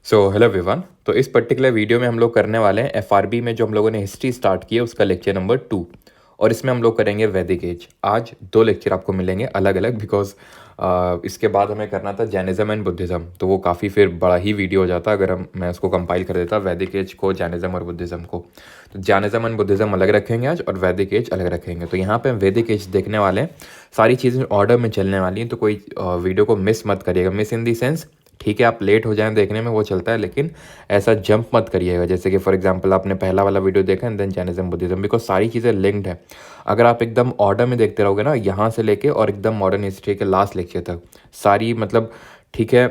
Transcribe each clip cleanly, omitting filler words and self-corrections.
Hello everyone. तो इस particular video में हम लोग करने वाले हैं एफआरबी में जो हम लोगों ने हिस्ट्री स्टार्ट की है उसका लेक्चर नंबर 2। और इसमें हम लोग करेंगे वैदिक एज। आज 2 लेक्चर आपको मिलेंगे अलग अलग, बिकॉज इसके बाद हमें करना था जैनिज़्म एंड बुद्धिज़्म, तो वो काफ़ी फिर बड़ा ही वीडियो हो जाता अगर मैं उसको कंपाइल कर देता वैदिक एज को, जैनिज़्म और बुद्धिज़्म को। तो जैनिज़्म एंड बुद्धिज़्म अलग रखेंगे आज और वैदिक एज अलग रखेंगे। तो यहाँ पे हम वैदिक एज देखने वाले हैं, सारी चीज़ें ऑर्डर में चलने वाली हैं, तो कोई वीडियो को मिस मत करिएगा। मिस इन दी सेंस, ठीक है आप लेट हो जाएं देखने में वो चलता है, लेकिन ऐसा जंप मत करिएगा जैसे कि फॉर एग्जांपल आपने पहला वाला वीडियो देखा and then Jainism Buddhism, because सारी चीज़ें लिंक्ड है। अगर आप एकदम ऑर्डर में देखते रहोगे ना, यहाँ से लेके और एकदम मॉडर्न हिस्ट्री के लास्ट लेक्चर तक सारी मतलब ठीक है,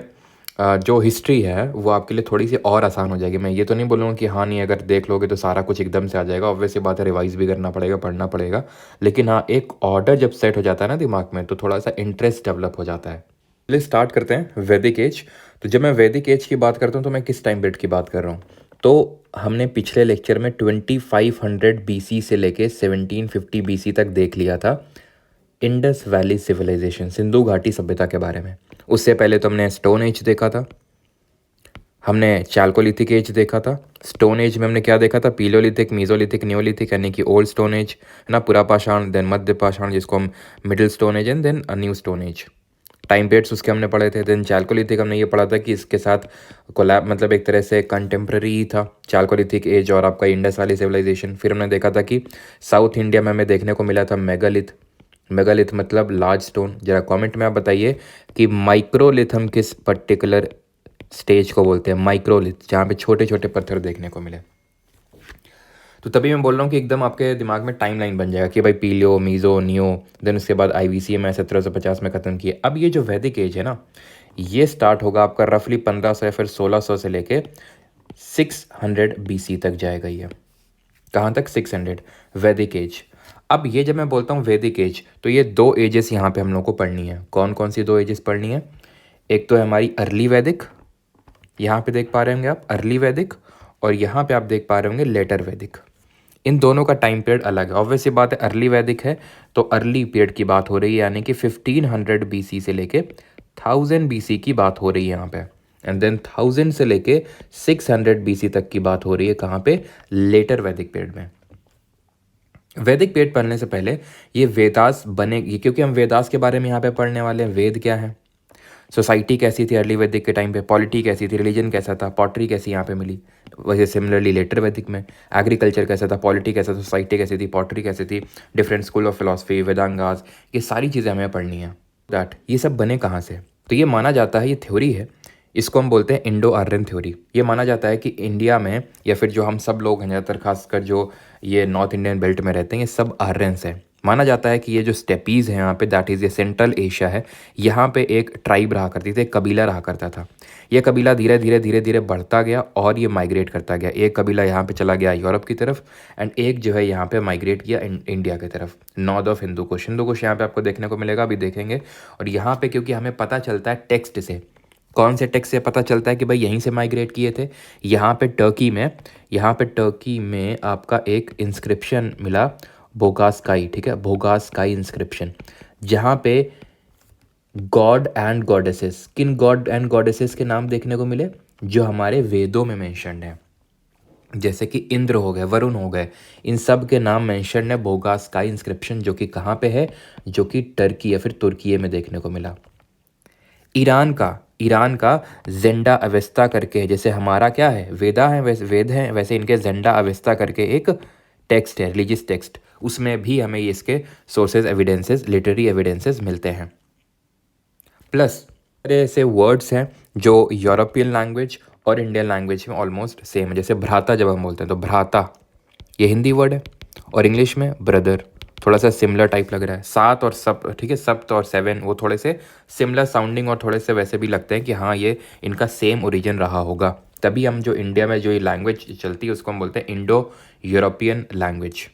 जो हिस्ट्री है वो आपके लिए थोड़ी सी और आसान हो जाएगी। मैं ये तो नहीं बोलूँगा कि हाँ नहीं अगर देख लोगे तो सारा कुछ एकदम से आ जाएगा, ऑब्वियस बात है रिवाइज भी करना पड़ेगा, पढ़ना पड़ेगा, लेकिन हाँ एक ऑर्डर जब सेट हो जाता है ना दिमाग में तो थोड़ा सा इंटरेस्ट डेवलप हो जाता है। चलिए स्टार्ट करते हैं वैदिक एज। तो जब मैं वैदिक एज की बात करता हूँ तो मैं किस टाइम पीरियड की बात कर रहा हूँ? तो हमने पिछले लेक्चर में 2500 बीसी से लेके 1750 बीसी तक देख लिया था इंडस वैली सिविलाइजेशन, सिंधु घाटी सभ्यता के बारे में। उससे पहले तो हमने स्टोन एज देखा था, हमने चाल्कोलिथिक एज देखा था। स्टोन एज में हमने क्या देखा था? पीलोलिथिक, मीजोलिथिक, नियोलिथिक, यानी कि ओल्ड स्टोन एज है ना, पुरा पाषाण, देन मध्य पाषाण जिसको हम middle stone age and then new stone age. Time periods उसके हमने पढ़े थे। देन चाल्कोलिथिक हमने ये पढ़ा था कि इसके साथ कोलैब मतलब एक तरह से कंटेम्प्रेरी ही था चाल्कोलिथिक एज और आपका इंडस वैली सिविलाइजेशन। फिर हमने देखा था कि साउथ इंडिया में हमें देखने को मिला था मेगालिथ। मेगालिथ मतलब लार्ज स्टोन। जरा कमेंट में आप बताइए कि माइक्रोलिथ हम किस पर्टिकुलर स्टेज को बोलते हैं? माइक्रोलिथ, जहाँ पे छोटे छोटे पत्थर देखने को मिले। तो तभी मैं बोल रहा हूँ कि एकदम आपके दिमाग में टाइम लाइन बन जाएगा कि भाई पीलियो, मीज़ो, नियो, देन उसके बाद आईवीसी में 1750 में ख़त्म किए। अब ये जो वैदिक एज है ना, ये स्टार्ट होगा आपका रफली 1500 या फिर 1600 से लेके 600 बीसी तक जाएगा। ये कहाँ तक? 600 वैदिक एज। अब ये जब मैं बोलता हूँ वैदिक एज तो ये 2 एजेस यहाँ पे हम लोग को पढ़नी है। कौन कौन सी 2 एजेस पढ़नी है? एक तो है हमारी अर्ली वैदिक, यहाँ पे देख पा रहे होंगे आप अर्ली वैदिक, और यहाँ पे आप देख पा रहे होंगे लेटर वैदिक। इन दोनों का टाइम पीरियड अलग है। ऑब्वियस सी बात है अर्ली वैदिक है तो अर्ली पीरियड की बात हो रही है, यानी कि 1500 बीसी से लेके 1000 बीसी की बात हो रही है यहाँ पे। एंड देन 1000 से लेके 600 बीसी तक की बात हो रही है कहाँ पे? लेटर वैदिक पीरियड में। वैदिक पीरियड पढ़ने से पहले ये वेदास बने, क्योंकि हम वेदास के बारे में यहाँ पे पढ़ने वाले हैं। वेद क्या है, सोसाइटी कैसी थी अर्ली वैदिक के टाइम पे, पॉलिटी कैसी थी, रिलीजन कैसा था, पॉटरी कैसी यहाँ पे मिली। वैसे सिमिलरली लेटर वैदिक में एग्रीकल्चर कैसा था, पॉलिटी कैसा था, सोसाइटी कैसी थी, पॉटरी कैसी थी, डिफरेंट स्कूल ऑफ फिलोसफी, वेदांगास, ये सारी चीज़ें हमें पढ़नी है। दैट ये सब बने कहाँ से? तो ये माना जाता है, ये थ्योरी है, इसको हम बोलते हैं इंडो आर्यन थ्योरी। ये माना जाता है कि इंडिया में या फिर जो हम सब लोग हैं ज़्यादातर, खासकर जो ये नॉर्थ इंडियन बेल्ट में रहते हैं, ये सब आर्यंस हैं। माना जाता है कि ये जो स्टेपीज़ हैं यहाँ पे, दैट इज़ ये सेंट्रल एशिया है, यहाँ पे एक ट्राइब रहा करती थी, एक कबीला रहा करता था। ये कबीला धीरे धीरे धीरे धीरे बढ़ता गया और ये माइग्रेट करता गया। एक कबीला यहाँ पे चला गया यूरोप की तरफ एंड एक जो है यहाँ पे माइग्रेट किया इंडिया की तरफ, नॉर्थ ऑफ हिंदू कुश। हिंदू कुश यहाँ पे आपको देखने को मिलेगा, अभी देखेंगे। और यहाँ पे क्योंकि हमें पता चलता है टेक्स्ट से, कौन से टेक्स्ट से पता चलता है कि भाई यहीं से माइग्रेट किए थे? यहाँ पे टर्की में आपका एक इंस्क्रिप्शन मिला, बोगासकाई, ठीक है, बोगासकाई इंस्क्रिप्शन, जहाँ पे गॉड एंड गॉडेसेस, किन गॉड एंड गॉडेसेस के नाम देखने को मिले? जो हमारे वेदों में मेंशन्ड है, जैसे कि इंद्र हो गए, वरुण हो गए, इन सब के नाम मेंशन्ड है बोगासकाई इंस्क्रिप्शन, जो कि कहाँ पे है? जो कि टर्की या फिर तुर्की में देखने को मिला। ईरान का जेंडा अवेस्ता करके है, जैसे हमारा क्या है वेदा है, वैसे वेद है, वैसे इनके जेंडा अवेस्ता करके एक टेक्स्ट है, रिलीजियस टेक्स्ट, उसमें भी हमें इसके सोर्सेज एविडेंसेस, लिटरेरी एविडेंसेस मिलते हैं। प्लस ऐसे वर्ड्स हैं जो यूरोपियन लैंग्वेज और इंडियन लैंग्वेज में ऑलमोस्ट सेम है। जैसे भ्राता जब हम बोलते हैं तो भ्राता ये हिंदी वर्ड है, और इंग्लिश में ब्रदर, थोड़ा सा सिमिलर टाइप लग रहा है। सात और सब, ठीक है, सप्त और सेवन वो थोड़े से सिमिलर साउंडिंग और थोड़े से वैसे भी लगते हैं कि हाँ ये इनका सेम ओरिजिन रहा होगा। तभी हम जो इंडिया में जो ये लैंग्वेज चलती है उसको हम बोलते हैं इंडो यूरोपियन लैंग्वेज,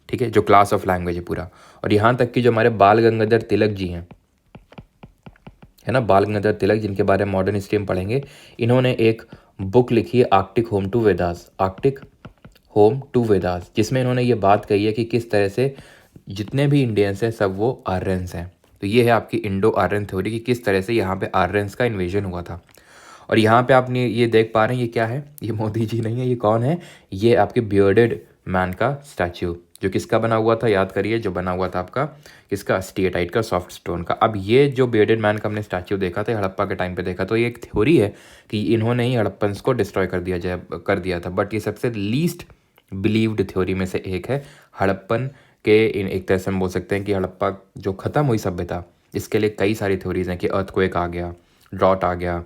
ठीक है, जो क्लास ऑफ लैंग्वेज है पूरा। और यहाँ तक कि जो हमारे बाल गंगाधर तिलक जी हैं, है ना, बाल गंगाधर तिलक, जिनके बारे में मॉडर्न हिस्ट्री में पढ़ेंगे, इन्होंने एक बुक लिखी है Arctic home to Vedas, Arctic home to Vedas, जिसमें इन्होंने ये बात कही है कि किस तरह से जितने भी इंडियंस हैं सब वो आर्यंस हैं। तो ये है आपकी इंडो आर्यन थ्योरी कि किस तरह से यहाँ पे आर्यंस का इन्वेजन हुआ था। और यहाँ पे आपने ये देख पा रहे हैं, ये क्या है, ये मोदी जी नहीं है, ये कौन है, ये आपके बियर्डेड मैन का स्टैच्यू, जो किसका बना हुआ था, याद करिए, जो बना हुआ था आपका किसका, स्टीएटाइट का, सॉफ्ट स्टोन का। अब ये जो बियर्डेड मैन का हमने स्टैच्यू देखा था, हड़प्पा के टाइम पे देखा, तो ये एक थ्योरी है कि इन्होंने ही हड़प्पन्स को डिस्ट्रॉय कर दिया था, बट ये सबसे लीस्ट बिलीव्ड थ्योरी में से एक है। हड़प्पन के एक तरह से हम बोल सकते हैं कि हड़प्पा जो ख़त्म हुई सभ्यता, इसके लिए कई सारी थ्योरीज हैं कि अर्थक्वेक आ गया, ड्रॉट आ गया,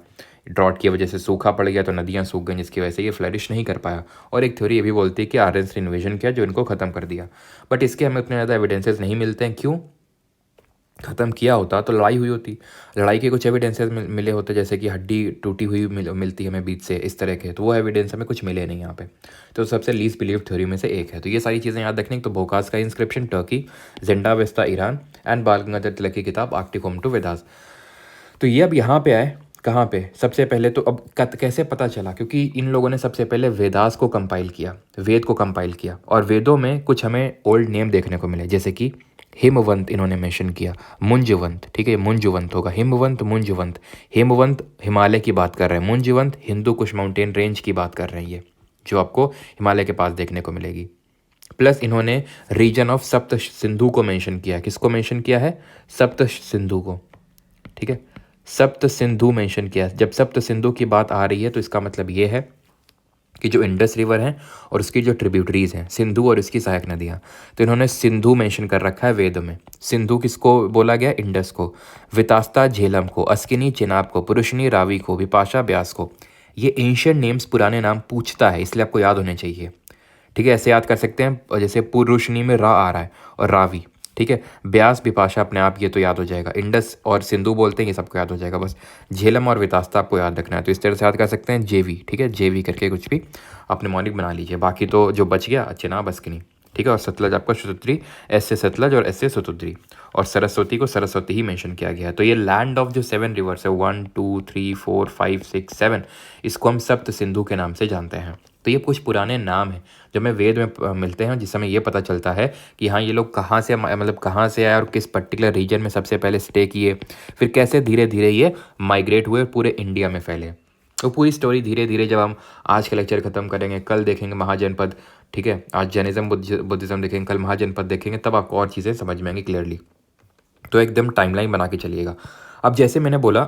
ड्रॉट की वजह से सूखा पड़ गया तो नदियाँ सूख गई, जिसकी वजह से ये फ्लरिश नहीं कर पाया। और एक थ्योरी ये भी बोलती है कि आर्यंस ने इन्वेजन किया जो इनको ख़त्म कर दिया, बट इसके हमें उतने ज़्यादा एविडेंसेस नहीं मिलते हैं। क्यों? ख़त्म किया होता तो लड़ाई हुई होती, लड़ाई के कुछ एविडेंसेस मिले होते, जैसे कि हड्डी टूटी हुई मिलती है हमें बीच से, इस तरह के, तो वो एविडेंस हमें कुछ मिले नहीं यहाँ पे। तो सबसे लीस्ट बिलीव थ्योरी में से एक है। तो ये सारी चीज़ें याद रखने, तो बोकास का इंस्क्रिप्शन टर्की, ज़ेंडावेस्ता ईरान, एंड बाल गंगाधर तिलक की किताब आर्कटिक होम टू वेदास। तो ये अब यहाँ पे आए कहाँ पे, सबसे पहले तो अब कैसे पता चला, क्योंकि इन लोगों ने सबसे पहले वेदास को कंपाइल किया, वेद को कंपाइल किया, और वेदों में कुछ हमें ओल्ड नेम देखने को मिले, जैसे कि हिमवंत इन्होंने मेंशन किया, मुंजवंत, ठीक है, मुंजवंत होगा, हिमवंत मुंजवंत, हिमवंत हिमालय की बात कर रहे हैं, मुंजवंत हिंदू कुश माउंटेन रेंज की बात कर रहे हैं, ये जो आपको हिमालय के पास देखने को मिलेगी। प्लस इन्होंने रीजन ऑफ सप्त सिंधु को मेंशन किया, किसको मेंशन किया है, सप्त सिंधु को, ठीक है, सप्त सिंधु मेंशन किया। जब सप्त सिंधु की बात आ रही है तो इसका मतलब ये है कि जो इंडस रिवर है और उसकी जो ट्रिब्यूटरीज हैं, सिंधु और इसकी सहायक नदियाँ, तो इन्होंने सिंधु मेंशन कर रखा है वेद में। सिंधु किसको बोला गया, इंडस को, वितास्ता झेलम को, अस्किनी चिनाब को, पुरुषनी रावी को, विपाशा ब्यास को। ये एंशियंट नेम्स पुराने नाम पूछता है, इसलिए आपको याद होने चाहिए, ठीक है। ऐसे याद कर सकते हैं, जैसे पुरुषनी में रा आ रहा है और रावी, ठीक है, ब्यास विपाशा अपने आप ये तो याद हो जाएगा, इंडस और सिंधु बोलते हैं, ये सबको याद हो जाएगा, बस झेलम और वितास्ता आपको याद रखना है। तो इस तरह से याद कर सकते हैं जेवी, ठीक है, जेवी करके कुछ भी अपने मॉनिक बना लीजिए। बाकी तो जो बच गया चिनाब अस्किनी, ठीक है, और सतलज आपका सुतुद्री, एस से सतलज और एस से सुतुद्री, और सरस्वती को सरस्वती ही मेंशन किया गया है। तो ये लैंड ऑफ जो 7 रिवर्स है, 1 2 3 4 5 6 7, इसको हम सप्त सिंधु के नाम से जानते हैं। तो ये कुछ पुराने नाम हैं जो हमें वेद में मिलते हैं, जिससे हमें ये पता चलता है कि हाँ, ये लोग कहाँ से, मतलब कहाँ से आए और किस पर्टिकुलर रीजन में सबसे पहले स्टे किए, फिर कैसे धीरे धीरे ये माइग्रेट हुए, पूरे इंडिया में फैले। तो पूरी स्टोरी धीरे धीरे जब हम आज के लेक्चर खत्म करेंगे, कल देखेंगे महाजनपद, ठीक है, आज जैनिज्म बुद्धिज्म देखेंगे, कल महाजनपद देखेंगे, तब आपको और चीज़ें समझ में आएंगी क्लियरली। तो एकदम टाइमलाइन बना के चलिएगा। अब जैसे मैंने बोला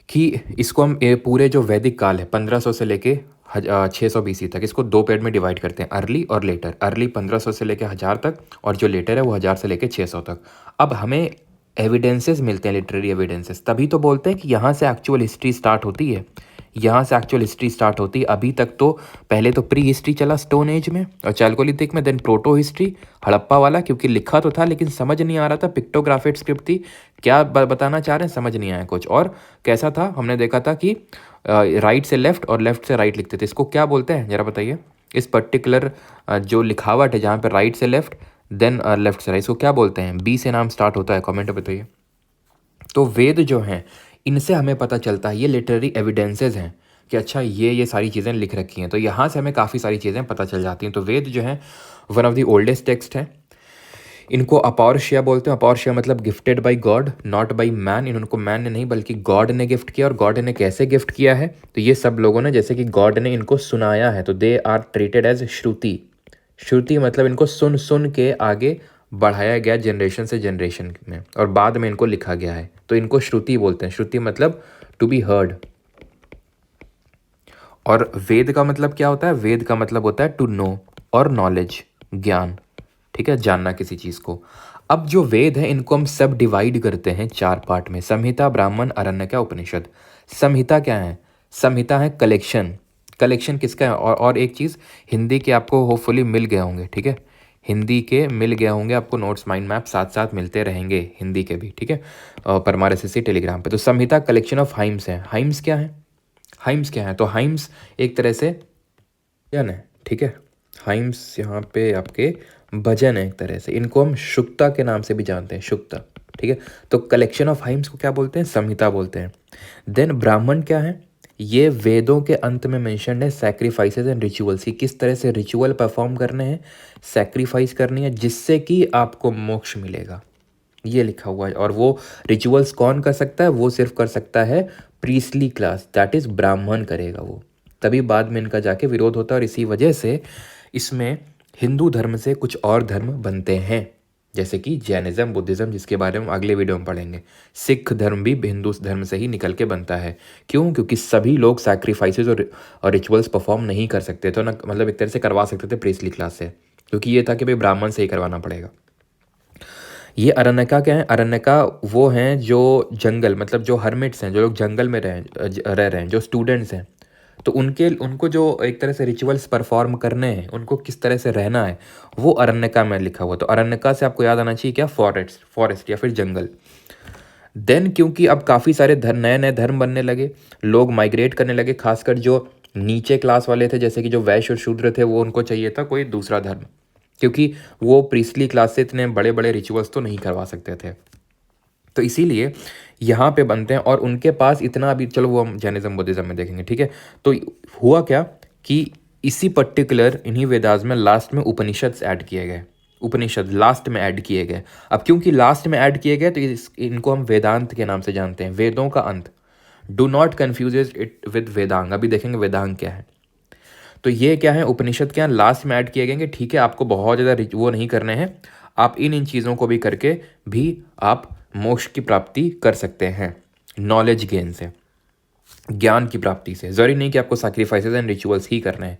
कि इसको हम पूरे जो वैदिक काल है 1500 से लेके 600 BC तक, इसको 2 पेड में डिवाइड करते हैं, अर्ली और लेटर। अर्ली 1500 से लेके 1000 तक, और जो लेटर है वो 1000 से लेके 600 तक। अब हमें एविडेंसेस मिलते हैं, लिटरेरी एविडेंसेस, तभी तो बोलते हैं कि यहाँ से एक्चुअल हिस्ट्री स्टार्ट होती है, यहाँ से एक्चुअल हिस्ट्री स्टार्ट होती है। अभी तक तो पहले तो प्री हिस्ट्री चला स्टोन एज में और चालकोलिथिक में, देन प्रोटो हिस्ट्री हड़प्पा वाला, क्योंकि लिखा तो था लेकिन समझ नहीं आ रहा था, पिक्टोग्राफिक स्क्रिप्ट थी, क्या बताना चाह रहे हैं समझ नहीं आया कुछ। और कैसा था, हमने देखा था कि राइट से लेफ्ट और लेफ्ट से राइट लिखते थे। इसको क्या बोलते हैं ज़रा बताइए, इस पर्टिकुलर जो लिखावट है जहाँ पे राइट से लेफ्ट देन लेफ्ट से राइट, इसको क्या बोलते हैं, बी से नाम स्टार्ट होता है, कमेंट बताइए। तो वेद जो हैं इनसे हमें पता चलता है, ये लिटरेरी एविडेंसेस हैं कि अच्छा ये सारी चीज़ें लिख रखी हैं, तो यहाँ से हमें काफ़ी सारी चीज़ें पता चल जाती हैं। तो वेद जो है one of the oldest text है। इनको अपौरुषेय बोलते हैं। अपौरुषेय मतलब gifted bye God, not by man. इनको मैन ने नहीं बल्कि गॉड ने गिफ्ट किया। और गॉड ने कैसे गिफ्ट किया है, तो ये सब लोगों ने, जैसे कि गॉड ने इनको सुनाया है, तो दे आर ट्रीटेड एज श्रुति। श्रुति मतलब इनको सुन सुन के आगे बढ़ाया गया जनरेशन से जनरेशन में, और बाद में इनको लिखा गया है, तो इनको श्रुति बोलते हैं। श्रुति मतलब टू बी हर्ड। और वेद का मतलब क्या होता है, वेद का मतलब होता है टू नो और नॉलेज, ज्ञान, ठीक है, जानना किसी चीज़ को। अब जो वेद है इनको हम सब डिवाइड करते हैं 4 पार्ट में, संहिता, ब्राह्मण, आरण्यक, उपनिषद। संहिता क्या है, संहिता है कलेक्शन। कलेक्शन किसका है, और एक चीज़ हिंदी के आपको होपफुली मिल गए होंगे, ठीक है, हिंदी के मिल गए होंगे आपको, नोट्स माइंड मैप साथ साथ मिलते रहेंगे हिंदी के भी, ठीक है, परमार SSC टेलीग्राम पे। तो संहिता कलेक्शन ऑफ हाइम्स है। हाइम्स क्या है, हाइम्स क्या है, तो हाइम्स एक तरह से भजन है, ठीक है, हाइम्स यहाँ पे आपके भजन है एक तरह से। इनको हम शुक्ता के नाम से भी जानते हैं, शुक्ता, ठीक है। तो कलेक्शन ऑफ हाइम्स को क्या बोलते हैं, संहिता बोलते हैं। देन ब्राह्मण क्या है, ये वेदों के अंत में मेंशन्ड है, सैक्रिफाइसेस एंड रिचुअल्स की, किस तरह से रिचुअल परफॉर्म करने हैं, सैक्रिफाइस करनी है, जिससे कि आपको मोक्ष मिलेगा, ये लिखा हुआ है। और वो रिचुअल्स कौन कर सकता है, वो सिर्फ कर सकता है प्रीस्ली क्लास, दैट इज़ ब्राह्मण करेगा वो, तभी बाद में इनका जाके विरोध होता है और इसी वजह से इसमें हिंदू धर्म से कुछ और धर्म बनते हैं, जैसे कि जैनिज़्म, बुद्धिज़्म, जिसके बारे में अगले वीडियो में पढ़ेंगे। सिख धर्म भी हिंदू धर्म से ही निकल के बनता है। क्यों? क्योंकि सभी लोग सैक्रिफाइसेस और रिचुअल्स परफॉर्म नहीं कर सकते, तो ना मतलब एक तरह से करवा सकते थे प्रीस्ली क्लास से, क्योंकि ये था कि भाई ब्राह्मण से ही करवाना पड़ेगा। ये अरण्यका क्या है? अरण्यका वो हैं जो जंगल, मतलब जो हर्मिट्स हैं, जो लोग जंगल में रह रहे हैं, जो स्टूडेंट्स हैं, तो उनको जो एक तरह से रिचुअल्स परफॉर्म करने हैं, उनको किस तरह से रहना है, वो अरण्यका में लिखा हुआ। तो अरण्यका से आपको याद आना चाहिए क्या? फॉरेस्ट या फिर जंगल। देन क्योंकि अब काफ़ी सारे नए नए धर्म बनने लगे, लोग माइग्रेट करने लगे, खासकर जो नीचे क्लास वाले थे, जैसे कि जो वैश्य और शूद्र थे, वो उनको चाहिए था कोई दूसरा धर्म, क्योंकि वो प्रीस्ली क्लास से इतने बड़े बड़े रिचुअल्स तो नहीं करवा सकते थे। तो इसीलिए यहाँ पे बनते हैं, और उनके पास इतना अभी, चलो वो हम जैनिज्म बुद्धिज्म में देखेंगे, ठीक है। तो हुआ क्या कि इसी पर्टिकुलर इन्हीं वेदास में लास्ट में उपनिषद ऐड किए गए, उपनिषद लास्ट में ऐड किए गए। अब क्योंकि लास्ट में ऐड किए गए तो इनको हम वेदांत के नाम से जानते हैं, वेदों का अंत। Do not confuse it with Vedang, अभी देखेंगे वेदांग क्या है। तो ये क्या है? उपनिषद क्या है? लास्ट में ऐड किए गए, ठीक है। आपको बहुत ज़्यादा वो नहीं करने हैं, आप इन चीज़ों को भी करके भी आप मोक्ष की प्राप्ति कर सकते हैं, नॉलेज गेन से, ज्ञान की प्राप्ति से। ज़रूरी नहीं कि आपको सैक्रिफाइसेस एंड रिचुअल्स ही करने हैं।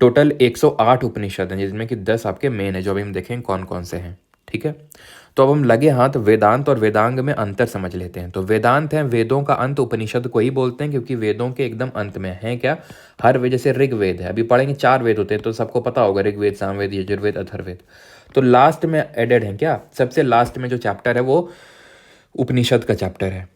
टोटल 108 उपनिषद हैं, जिसमें कि 10 आपके मेन है, जो अभी हम देखेंगे कौन कौन से हैं, ठीक है। तो अब हम लगे हाथ वेदांत और वेदांग में अंतर समझ लेते हैं। तो वेदांत है वेदों का अंत, उपनिषद को ही बोलते हैं, क्योंकि वेदों के एकदम अंत में है क्या? हर वेद, जैसे ऋग्वेद है, अभी पढ़ेंगे 4 वेद होते हैं, तो सबको पता होगा, ऋग्वेद, सामवेद, यजुर्वेद, अथर्ववेद। तो लास्ट में एडेड है क्या? सबसे लास्ट में जो चैप्टर है वो उपनिषद का चैप्टर है।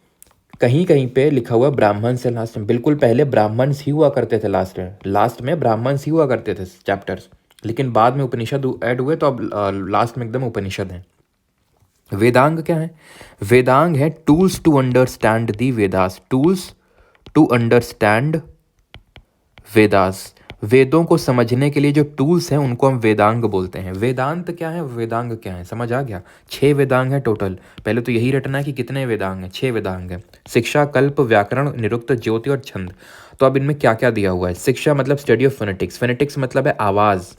कहीं कहीं पे लिखा हुआ ब्राह्मण से लास्ट में, बिल्कुल पहले ब्राह्मण ही हुआ करते थे, लास्ट में ब्राह्मण ही हुआ करते थे चैप्टर्स, लेकिन बाद में उपनिषद ऐड हुए, तो अब लास्ट में एकदम उपनिषद है। वेदांग क्या है? वेदांग है tools to understand the Vedas, tools to understand Vedas. वेदों को समझने के लिए जो टूल्स हैं उनको हम वेदांग बोलते हैं। वेदांत क्या है, वेदांग क्या है, समझ आ गया? 6 वेदांग है टोटल। पहले तो यही रटना है कि कितने वेदांग हैं, 6 वेदांग हैं। शिक्षा, कल्प, व्याकरण, निरुक्त, ज्योति और छंद। तो अब इनमें क्या क्या दिया हुआ है? शिक्षा मतलब स्टडी ऑफ फोनेटिक्स, फोनेटिक्स मतलब है आवाज़,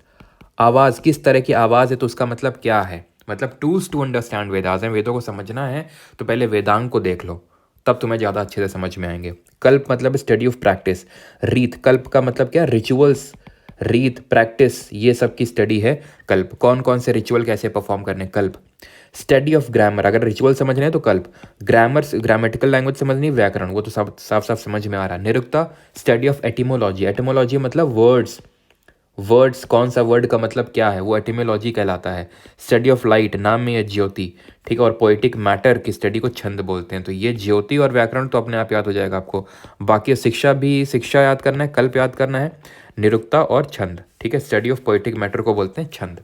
आवाज़ किस तरह की आवाज़ है, तो उसका मतलब क्या है, मतलब टूल्स टू अंडरस्टैंड वेदास हैं। वेदों को समझना है तो पहले वेदांग को देख लो, तब तुम्हें ज़्यादा अच्छे से समझ में आएंगे। कल्प मतलब स्टडी ऑफ प्रैक्टिस, रीत, कल्प का मतलब क्या? रिचुअल्स, रीत, प्रैक्टिस, ये सब की स्टडी है कल्प। कौन कौन से रिचुअल कैसे परफॉर्म करने, कल्प। स्टडी ऑफ ग्रामर, अगर रिचुअल समझने हैं तो कल्प। ग्रामर, ग्रामेटिकल लैंग्वेज समझनी, व्याकरण, वो तो सब साफ साफ समझ में आ रहा है। Nirukta, study of etymology, etymology मतलब वर्ड्स, वर्ड्स कौन सा वर्ड का मतलब क्या है, वो एटिमोलॉजी कहलाता है। स्टडी ऑफ लाइट, नाम में है ज्योति, ठीक है। और पोइटिक मैटर की स्टडी को छंद बोलते हैं। तो ये ज्योति और व्याकरण तो अपने आप याद हो जाएगा आपको। बाकी शिक्षा भी, शिक्षा याद करना है, कल्प याद करना है, निरुक्ता और छंद, ठीक है। स्टडी ऑफ पोइटिक मैटर को बोलते हैं छंद।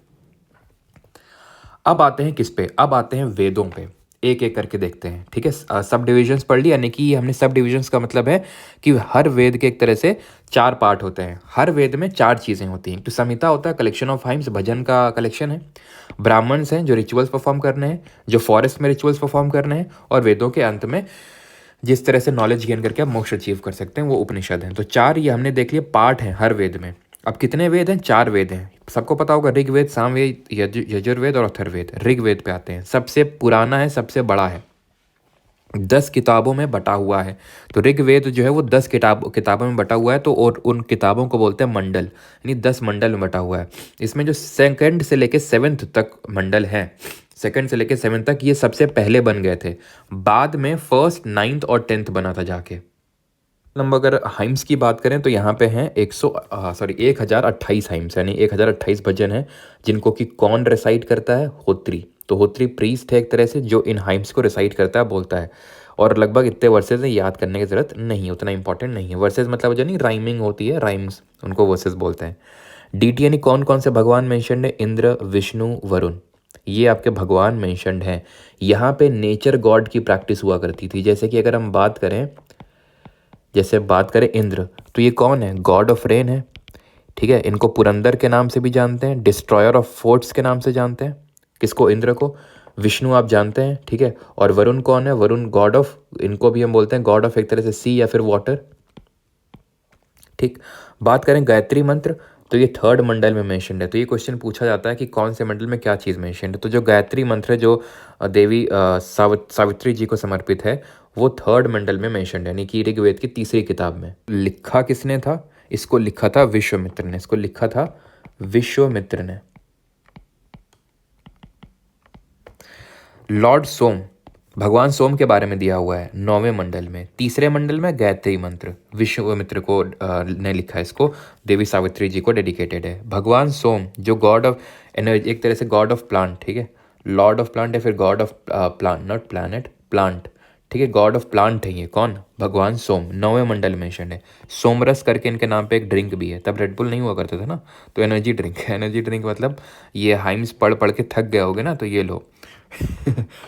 अब आते हैं किस पे? अब आते हैं वेदों पे, एक एक करके देखते हैं, ठीक है। सब डिविजन्स पढ़ लिया, यानी कि हमने सब डिविजन्स का मतलब है कि हर वेद के एक तरह से 4 पार्ट होते हैं, हर वेद में 4 चीज़ें होती हैं। तो संहिता होता है कलेक्शन ऑफ हाइम्स, भजन का कलेक्शन है। ब्राह्मण्स हैं जो रिचुअल्स परफॉर्म करने हैं, जो फॉरेस्ट में रिचुअल्स परफॉर्म करने हैं, और वेदों के अंत में जिस तरह से नॉलेज गेन करके आप मोक्ष अचीव कर सकते हैं, वो उपनिषद हैं। तो 4 ये हमने देख लिया पार्ट हैं हर वेद में। अब कितने वेद हैं? 4 वेद हैं, सबको पता होगा, ऋग्वेद, सामवेद, यजुर्वेद और अथर्ववेद। ऋग्वेद पे आते हैं, सबसे पुराना है, सबसे बड़ा है, 10 किताबों में बटा हुआ है। तो ऋग्वेद जो है वो 10 किताबों में बटा हुआ है। तो और उन किताबों को बोलते हैं मंडल, यानी 10 मंडल में बटा हुआ है। इसमें जो सेकंड से लेके 7th तक मंडल है, सेकंड से लेके 7th तक, ये सबसे पहले बन गए थे। बाद में 1st, 9th और 10th बना था जाके। नंबर अगर हाइम्स की बात करें तो यहाँ पे हैं 1028 हाइम्स, यानी 1028 भजन हैं, जिनको कि कौन रिसाइट करता है? होत्री। तो होत्री प्रीस्ट है एक तरह से, जो इन हाइम्स को रिसाइट करता है, बोलता है। और लगभग इतने वर्सेस हैं, याद करने की ज़रूरत नहीं, उतना इंपॉर्टेंट नहीं है। वर्सेस मतलब जो नहीं राइमिंग होती है, राइम्स, उनको वर्सेस बोलते हैं। डीटी यानी कौन कौन से भगवान मेंशन्ड है? इंद्र, विष्णु, वरुण, ये आपके भगवान मेंशन्ड हैं। यहाँ पे नेचर गॉड की प्रैक्टिस हुआ करती थी। जैसे कि अगर हम बात करें इंद्र, तो ये कौन है? गॉड ऑफ रेन है, ठीक है। इनको पुरंदर के नाम से भी जानते हैं, डिस्ट्रॉयर ऑफ फोर्ट्स के नाम से जानते हैं। किसको? इंद्र को। विष्णु आप जानते हैं, ठीक है। और वरुण कौन है? वरुण गॉड ऑफ, इनको भी हम बोलते हैं गॉड ऑफ एक तरह से सी या फिर वाटर, ठीक। बात करें गायत्री मंत्र, तो ये थर्ड मंडल में मेंशन्ड है। तो ये क्वेश्चन पूछा जाता है कि कौन से मंडल में क्या चीज़ मेंशन्ड है। तो जो गायत्री मंत्र है जो देवी सावित्री जी को समर्पित है, वो थर्ड मंडल में मेंशन्ड है, यानी कि ऋग्वेद की तीसरी किताब में। लिखा किसने था? इसको लिखा था विश्वामित्र ने। इसको लिखा था विश्वामित्र ने। लॉर्ड सोम, भगवान सोम के बारे में दिया हुआ है 9वें मंडल में। तीसरे मंडल में गायत्री मंत्र विश्वामित्र को ने लिखा है, इसको देवी सावित्री जी को डेडिकेटेड है। भगवान सोम जो गॉड ऑफ एनर्जी, एक तरह से गॉड ऑफ प्लांट, ठीक है, लॉर्ड ऑफ प्लांट या फिर God of plant, not planet, plant, ठीक है, गॉड ऑफ प्लांट है ये। कौन? भगवान सोम, 9वें मंडल मेंशन है। सोमरस करके इनके नाम पे एक ड्रिंक भी है। तब रेडबुल नहीं हुआ करता था ना, तो एनर्जी ड्रिंक है। एनर्जी ड्रिंक मतलब ये हाइम्स पढ़ पढ़ के थक गए होगे ना, तो ये लो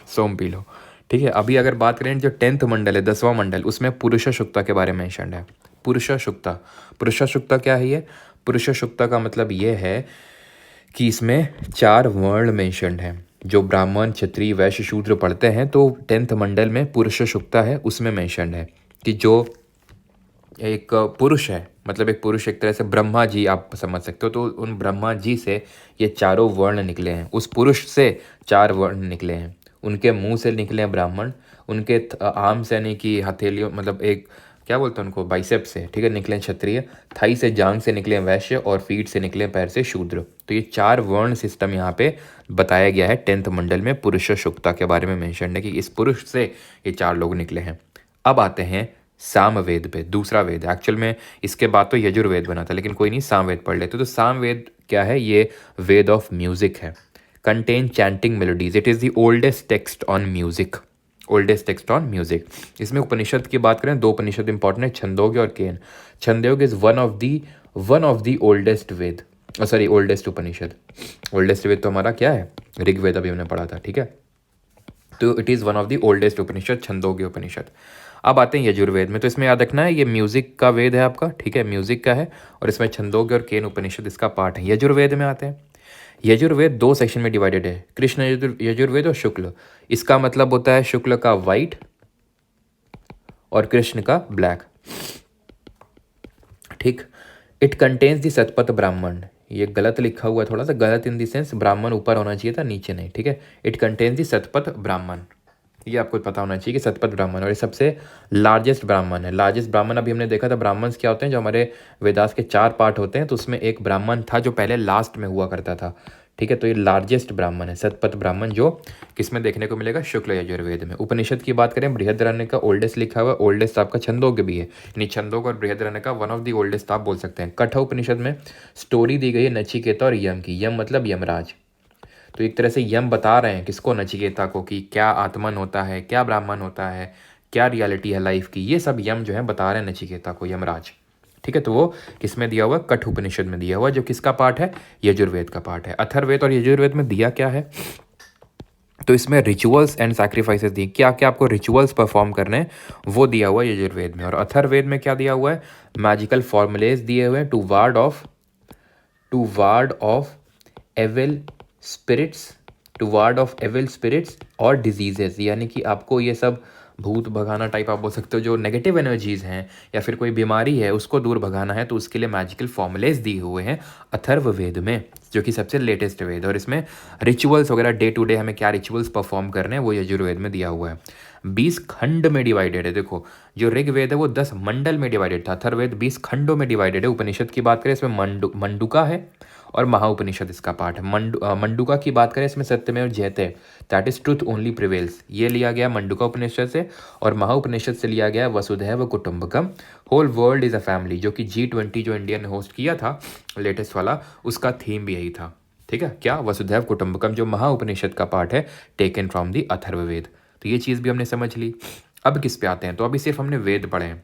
सोम पी लो, ठीक है। अभी अगर बात करें जो 10th मंडल है, 10वां मंडल, उसमें पुरुष शुक्ता के बारे में मेंशन है। पुरुष शुक्ता, पुरुष शुक्ता क्या है? ये पुरुष शुक्ता का मतलब ये है कि इसमें 4 वर्ण मेंशन्ड हैं। जो ब्राह्मण, क्षत्रिय, वैश्य, शूद्र पढ़ते हैं, तो 10th मंडल में पुरुष शुक्ता है, उसमें मेंशन्ड है कि जो एक पुरुष है, मतलब एक पुरुष, एक तरह से ब्रह्मा जी आप समझ सकते हो। तो उन ब्रह्मा जी से ये चारों वर्ण निकले हैं, उस पुरुष से 4 वर्ण निकले हैं। उनके मुंह से निकले हैं ब्राह्मण, उनके आर्म से यानी कि हथेलियों, मतलब एक क्या बोलते हैं उनको, बाइसेप से, ठीक है, निकले क्षत्रिय, थाई से, जांग से निकले वैश्य, और फीट से निकले पैर से शूद्र। तो ये 4 वर्ण सिस्टम यहाँ पे बताया गया है 10th मंडल में। पुरुष शुक्ता के बारे में मेंशन है कि इस पुरुष से ये 4 लोग निकले हैं। अब आते हैं सामवेद पे, दूसरा वेद। एक्चुअल में इसके बाद तो यजुर्वेद बना था, लेकिन कोई नहीं, सामवेद पढ़ लेते। तो सामवेद क्या है? ये वेद ऑफ म्यूजिक है। Contain chanting melodies, it is the oldest text on music, oldest text on music. इसमें उपनिषद की बात करें, 2 उपनिषद इंपॉर्टेंट है, छंदोग्य और Kena. Chandogya is one of the oldest Veda, sorry oldest Upanishad. Oldest Veda तो हमारा क्या है? ऋग्वेद, अभी हमने पढ़ा था, ठीक है। तो it is one of the oldest Upanishad, Chandogya Upanishad. अब आते हैं यजुर्वेद में। तो इसमें याद रखना है ये म्यूजिक का वेद है आपका, ठीक है, म्यूजिक का है, और इसमें छंदोग्य और केन उपनिषद इसका पार्ट है। यजुर्वेद में आते हैं। यजुर्वेद 2 सेक्शन में डिवाइडेड है, कृष्ण यजुर्वेद और शुक्ल। इसका मतलब होता है शुक्ल का वाइट और कृष्ण का ब्लैक, ठीक। It contains the Shatapatha Brahmana, ये गलत लिखा हुआ है, थोड़ा सा गलत इन द सेंस, ब्राह्मण ऊपर होना चाहिए था, नीचे नहीं, ठीक है। It contains the Shatapatha Brahmana, ये आपको पता होना चाहिए कि शतपथ ब्राह्मण, और ये सबसे लार्जेस्ट ब्राह्मण है। लार्जेस्ट ब्राह्मण अभी हमने देखा था, ब्राह्मण क्या होते हैं, जो हमारे वेदास के 4 पार्ट होते हैं, तो उसमें एक ब्राह्मण था जो पहले लास्ट में हुआ करता था, ठीक है। तो ये लार्जेस्ट ब्राह्मण है, शतपथ ब्राह्मण, जो किसमें देखने को मिलेगा? शुक्ल यजुर्वेद में। उपनिषद की बात करें, बृहदारण्यक का ओल्डेस्ट लिखा हुआ है, ओल्डेस्ट आपका छंदोग्य भी है, यानी छंदोग्य और बृहदारण्यक का वन ऑफ द ओल्डेस्ट आप बोल सकते हैं। कठ उपनिषद में स्टोरी दी गई है नचिकेता और यम की। यम मतलब यमराज, तो एक तरह से यम बता रहे हैं किसको? नचिकेता को, कि क्या आत्मन होता है, क्या ब्राह्मण होता है, क्या रियलिटी है लाइफ की, ये सब यम जो है बता रहे हैं नचिकेता को, यमराज, ठीक है। तो वो किसमें दिया हुआ? कठ उपनिषद में दिया हुआ, जो किसका पार्ट है? यजुर्वेद का पार्ट है। अथर्ववेद और यजुर्वेद में दिया क्या है? तो इसमें रिचुअल्स एंड सैक्रिफाइसेस दी, क्या क्या आपको रिचुअल्स परफॉर्म करने हैं, वो दिया हुआ है यजुर्वेद में। और अथर्ववेद में क्या दिया हुआ है? मैजिकल फॉर्मुलेज दिए हुए हैं to ward off evil spirits, to ward off evil spirits और डिजीजेस, यानी कि आपको ये सब भूत भगाना टाइप आप बोल सकते हो, जो नेगेटिव एनर्जीज हैं या फिर कोई बीमारी है उसको दूर भगाना है, तो उसके लिए मैजिकल फॉर्मुलेज दिए हुए हैं अथर्ववेद में, जो कि सबसे लेटेस्ट वेद। और इसमें रिचुअल्स वगैरह डे टू डे हमें क्या रिचुअल्स परफॉर्म करने हैं, वो यजुर्वेद में दिया हुआ है। 20 खंड में डिवाइडेड है। देखो, जो ऋग्वेद है वो 10 मंडल में डिवाइडेड था, अथर्ववेद 20 खंडों में डिवाइडेड है। उपनिषद की बात करें, इसमें मंडुका है और महाउपनिषद इसका पार्ट है। मंडुका की बात करें, इसमें सत्यमेव जयते, that is truth only prevails, ये लिया गया मंडुका उपनिषद से। और महाउपनिषद से लिया गया Vasudhaiva Kutumbakam, whole world is a family, जो कि G20 जो इंडिया ने होस्ट किया था लेटेस्ट वाला, उसका थीम भी यही था, ठीक है। क्या? वसुधैव कुटुंबकम, जो महाउपनिषद का पार्ट है, टेकन फ्रॉम दी अथर्ववेद। तो ये चीज़ भी हमने समझ ली। अब किस पे आते हैं? तो अभी सिर्फ हमने वेद पढ़े हैं।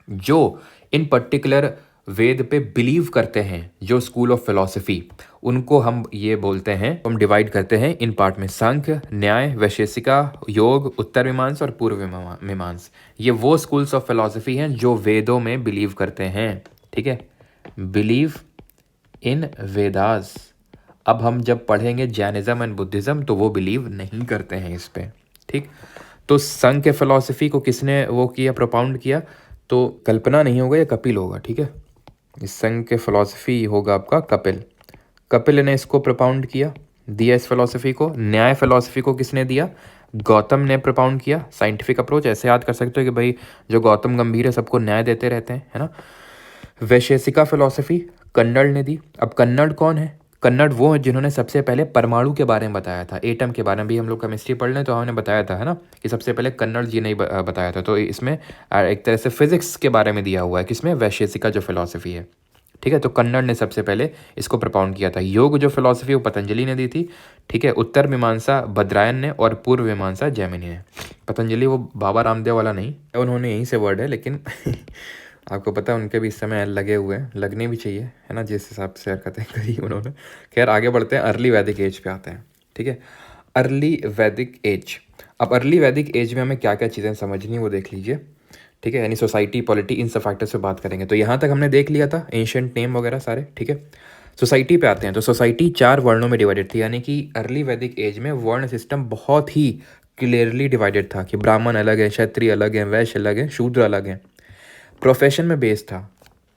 जो इन पर्टिकुलर वेद पे बिलीव करते हैं, जो स्कूल ऑफ फिलॉसफी, उनको हम ये बोलते हैं, हम डिवाइड करते हैं इन पार्ट में, सांख्य, न्याय, वैशेषिका, योग, उत्तर मीमांस और पूर्व मीमांस। ये वो स्कूल्स ऑफ फिलॉसफी हैं जो वेदों में बिलीव करते हैं, ठीक है। बिलीव इन वेदास अब हम जब पढ़ेंगे जैनिज्म एंड बुद्धिज़्म तो वो बिलीव नहीं करते हैं इस पे, ठीक। तो संघ के फिलॉसफी को किसने वो किया, प्रोपाउंड किया, तो कल्पना नहीं होगा, ये कपिल होगा, ठीक है। इस संघ के फिलॉसफी होगा आपका कपिल। कपिल ने इसको प्रोपाउंड किया, दिया इस फिलॉसफी को। न्याय फिलॉसफी को किसने दिया, गौतम ने प्रोपाउंड किया। साइंटिफिक अप्रोच ऐसे याद कर सकते हो कि भाई जो गौतम गंभीर है सबको न्याय देते रहते हैं, है ना। वैशेषिका फिलॉसफी कन्नड़ ने दी। अब कन्नड़ कौन है, कन्नड़ वो है जिन्होंने सबसे पहले परमाणु के बारे में बताया था, एटम के बारे में भी हम लोग केमिस्ट्री पढ़ लें तो हमने बताया था, है ना, कि सबसे पहले कन्नड़ जी ने बताया था। तो इसमें एक तरह से फिजिक्स के बारे में दिया हुआ है, किसमें, वैशेषिका जो फिलॉसफी है, ठीक है। तो कन्नड़ ने सबसे पहले इसको प्रोपाउंड किया था। योग जो फिलॉसफी वो पतंजलि ने दी थी, ठीक है। उत्तर मीमांसा भद्रायन ने और पूर्व मीमांसा जैमिनी ने। पतंजलि वो बाबा रामदेव वाला नहीं, उन्होंने यहीं से वर्ड है, लेकिन आपको पता है उनके भी इस समय लगे हुए हैं, लगने भी चाहिए, है ना, जिस हिसाब से हरकतें करी उन्होंने। खैर आगे बढ़ते हैं, अर्ली वैदिक एज पे आते हैं, ठीक है। अर्ली वैदिक एज। अब अर्ली वैदिक एज में हमें क्या क्या चीज़ें समझनी है वो देख लीजिए, ठीक है। यानी सोसाइटी, पॉलिटी, इन सब फैक्टर्स पे बात करेंगे। तो यहाँ तक हमने देख लिया था एंशिएंट नेम वगैरह सारे, ठीक है। सोसाइटी पे आते हैं। तो सोसाइटी 4 वर्णों में डिवाइडेड थी, यानी कि अर्ली वैदिक एज में वर्ण सिस्टम बहुत ही क्लियरली डिवाइडेड था कि ब्राह्मण अलग है, क्षत्रिय अलग है, वैश्य अलग है, शूद्र अलग है। प्रोफेशन में बेस्ड था,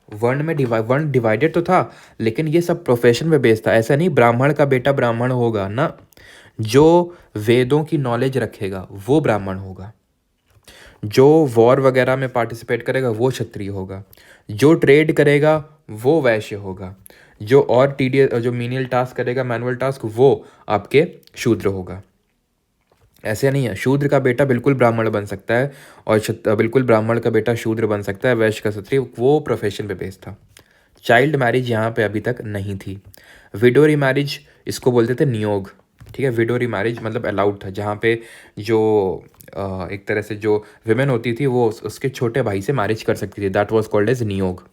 वर्ण में वर्ण डिवाइडेड तो था, लेकिन ये सब प्रोफेशन में बेस्ड था। ऐसा नहीं ब्राह्मण का बेटा ब्राह्मण होगा ना, जो वेदों की नॉलेज रखेगा वो ब्राह्मण होगा, जो वॉर वगैरह में पार्टिसिपेट करेगा वो क्षत्रिय होगा, जो ट्रेड करेगा वो वैश्य होगा, जो और टीडियस जो मीनियल टास्क करेगा, मैनुअल टास्क, वो आपके शूद्र होगा। ऐसे नहीं है शूद्र का बेटा बिल्कुल ब्राह्मण बन सकता है और बिल्कुल ब्राह्मण का बेटा शूद्र बन सकता है, वैश्य का क्षत्रिय, वो प्रोफेशन पे बेस्ड था। चाइल्ड मैरिज यहाँ पे अभी तक नहीं थी। विडोरी मैरिज इसको बोलते थे नियोग, ठीक है। विडोरी मैरिज मतलब अलाउड था, जहाँ पे जो एक तरह से जो विमेन होती थी वो उसके छोटे भाई से मैरिज कर सकती थी, दैट वाज कॉल्ड एज नियोग।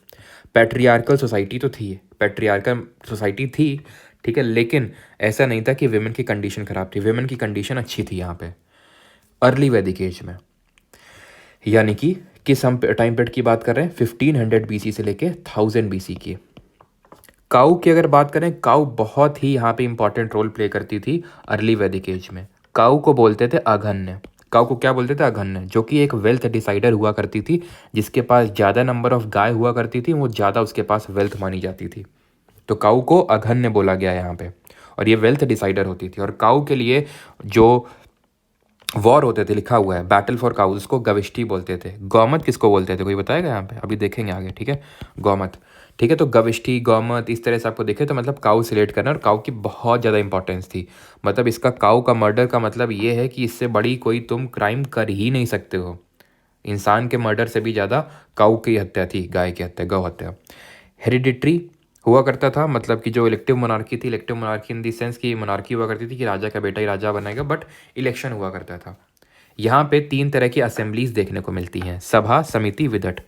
पैट्रियार्कल सोसाइटी तो थी, पैट्रियार्कल सोसाइटी थी, ठीक है, लेकिन ऐसा नहीं था कि विमेन की कंडीशन ख़राब थी, विमेन की कंडीशन अच्छी थी यहाँ पे अर्ली वैदिक एज में। यानी कि किस हम टाइम पीरियड की बात कर रहे हैं, 1500 BC से लेके 1000 BC की। काऊ की अगर बात करें, काऊ बहुत ही यहाँ पे इंपॉर्टेंट रोल प्ले करती थी अर्ली वैदिक एज में। काऊ को बोलते थे अघन्य, काऊ को क्या बोलते थे, अघन्य, जो कि एक वेल्थ डिसाइडर हुआ करती थी। जिसके पास ज़्यादा नंबर ऑफ गाय हुआ करती थी वो ज़्यादा उसके पास वेल्थ मानी जाती थी। तो काऊ को अघन्य बोला गया यहाँ पे, और ये वेल्थ डिसाइडर होती थी। और काऊ के लिए जो वॉर होते थे, लिखा हुआ है बैटल फॉर काउ, उसको गविष्ठी बोलते थे। गौमत किसको बोलते थे, कोई बताएगा यहाँ पे, अभी देखेंगे आगे, ठीक है। गौमत, ठीक है। तो गविष्ठी, गौमत, इस तरह से आपको देखे तो मतलब काउ सिलेक्ट करना, और काउ की बहुत ज़्यादा इंपॉर्टेंस थी। मतलब इसका काउ का मर्डर का मतलब ये है कि इससे बड़ी कोई तुम क्राइम कर ही नहीं सकते हो। इंसान के मर्डर से भी ज़्यादा काउ की हत्या थी, गाय की हत्या, गौ हत्या। हेरिडिटरी हुआ करता था, मतलब कि जो इलेक्टिव मोनार्की थी, elective monarchy in the sense की मोनार्की हुआ करती थी कि राजा का बेटा ही राजा बनेगा, बट इलेक्शन हुआ करता था। यहाँ पे 3 तरह की असेंबलीज देखने को मिलती हैं, सभा, समिति, विदट।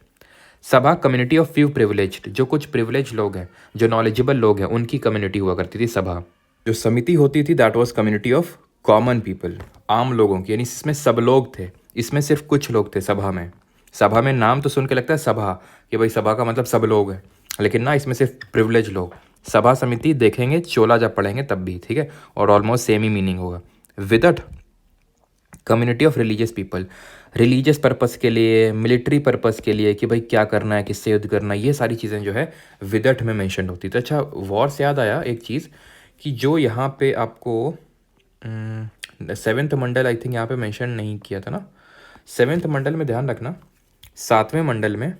सभा कम्युनिटी ऑफ फ्यू प्रिविलेज्ड, जो कुछ प्रिविलेज लोग हैं, जो नॉलेजेबल लोग हैं, उनकी कम्युनिटी हुआ करती थी सभा। जो समिति होती थी that was community of common people, आम लोगों की, यानी इसमें सब लोग थे, इसमें सिर्फ कुछ लोग थे सभा में। सभा में नाम तो सुन के लगता है सभा, कि भाई सभा का मतलब सब लोग हैं, लेकिन ना, इसमें सिर्फ प्रिविलेज लोग। सभा समिति देखेंगे चोला जब पढ़ेंगे तब भी, ठीक है, और ऑलमोस्ट सेम ही मीनिंग होगा। Vidatha community of religious people, religious purpose के लिए, मिलिट्री पर्पस के लिए, कि भाई क्या करना है, किससे युद्ध करना है, ये सारी चीज़ें जो है विदट में मेंशन होती थी। अच्छा, वॉर से याद आया एक चीज़, कि जो यहाँ पे आपको 7th मंडल आई थिंक यहाँ पे मेंशन नहीं किया था ना। 7th मंडल में ध्यान रखना, 7वें मंडल में